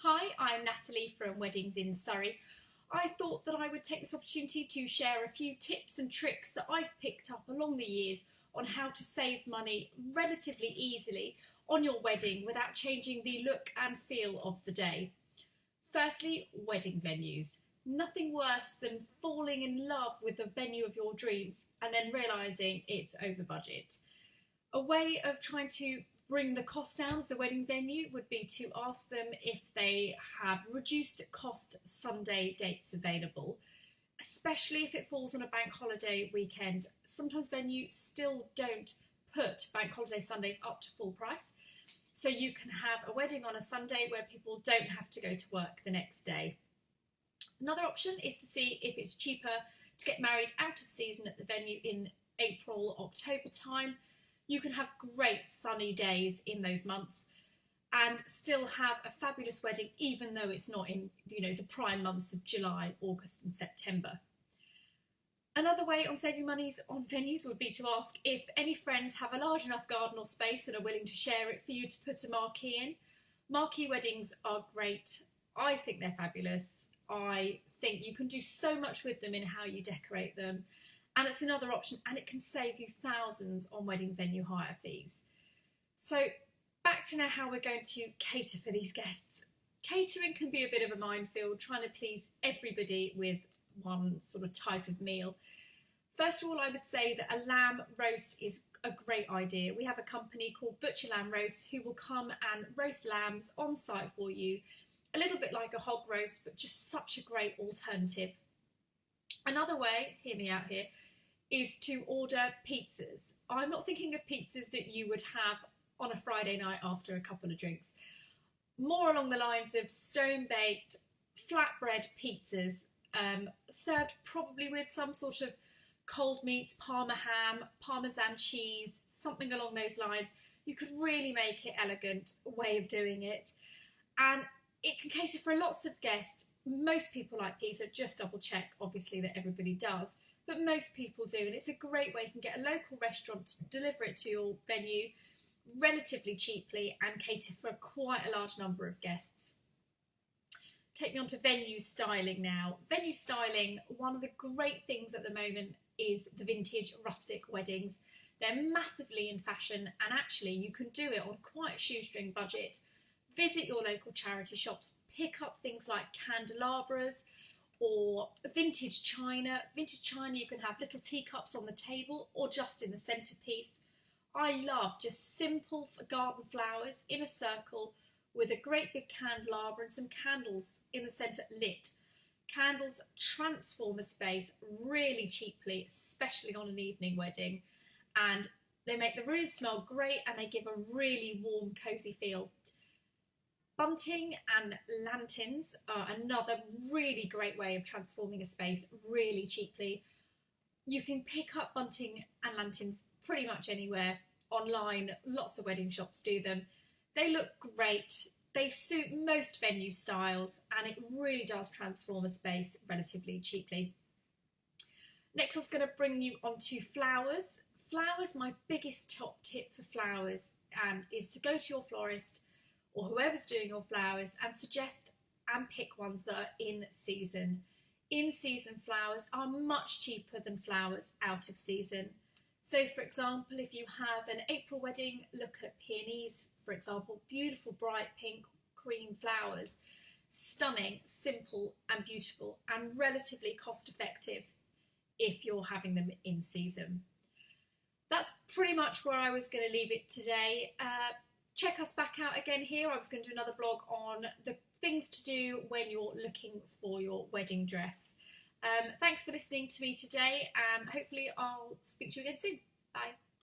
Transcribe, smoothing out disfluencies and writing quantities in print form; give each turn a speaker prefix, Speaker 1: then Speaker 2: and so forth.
Speaker 1: Hi, I'm Natalie from Weddings in Surrey. I thought that I would take this opportunity to share a few tips and tricks that I've picked up along the years on how to save money relatively easily on your wedding without changing the look and feel of the day. Firstly, wedding venues. Nothing worse than falling in love with the venue of your dreams and then realising it's over budget. A way of trying to bring the cost down of the wedding venue would be to ask them if they have reduced cost Sunday dates available, especially if it falls on a bank holiday weekend. Sometimes venues still don't put bank holiday Sundays up to full price, so you can have a wedding on a Sunday where people don't have to go to work the next day. Another option is to see if it's cheaper to get married out of season at the venue in April, October time. You can have great sunny days in those months and still have a fabulous wedding even though it's not in the prime months of July, August and September. Another way on saving monies on venues would be to ask if any friends have a large enough garden or space and are willing to share it for you to put a marquee in. Marquee weddings are great. I think they're fabulous. I think you can do so much with them in how you decorate them. And it's another option, and it can save you thousands on wedding venue hire fees. So back to now how we're going to cater for these guests. Catering can be a bit of a minefield, trying to please everybody with one sort of type of meal. First of all, I would say that a lamb roast is a great idea. We have a company called Butcher Lamb Roasts who will come and roast lambs on site for you, a little bit like a hog roast, but just such a great alternative. Another way, hear me out here, is to order pizzas. I'm not thinking of pizzas that you would have on a Friday night after a couple of drinks. More along the lines of stone-baked, flatbread pizzas, served probably with some sort of cold meats, parma ham, parmesan cheese, something along those lines. You could really make it elegant way of doing it. And it can cater for lots of guests. Most people like pizza, just double check obviously that everybody does, but most people do, and it's a great way you can get a local restaurant to deliver it to your venue relatively cheaply and cater for quite a large number of guests. Take me on to venue styling now. Venue styling, one of the great things at the moment is the vintage rustic weddings. They're massively in fashion, and actually you can do it on quite a shoestring budget. Visit your local charity shops, pick up things like candelabras or vintage china. Vintage china, you can have little teacups on the table or just in the centrepiece. I love just simple garden flowers in a circle with a great big candelabra and some candles in the centre lit. Candles transform a space really cheaply, especially on an evening wedding, and they make the room smell great and they give a really warm, cosy feel. Bunting and lanterns are another really great way of transforming a space really cheaply. You can pick up bunting and lanterns pretty much anywhere. Online, lots of wedding shops do them. They look great, they suit most venue styles, and it really does transform a space relatively cheaply. Next, I was going to bring you onto flowers. Flowers, my biggest top tip for flowers is to go to your florist or whoever's doing your flowers and suggest and pick ones that are in season. In season flowers are much cheaper than flowers out of season. So for example, if you have an April wedding, look at peonies, for example, beautiful bright pink cream flowers, stunning, simple and beautiful and relatively cost effective if you're having them in season. That's pretty much where I was going to leave it today. Check us back out again here. I was going to do another blog on the things to do when you're looking for your wedding dress. Thanks for listening to me today, and hopefully I'll speak to you again soon. Bye.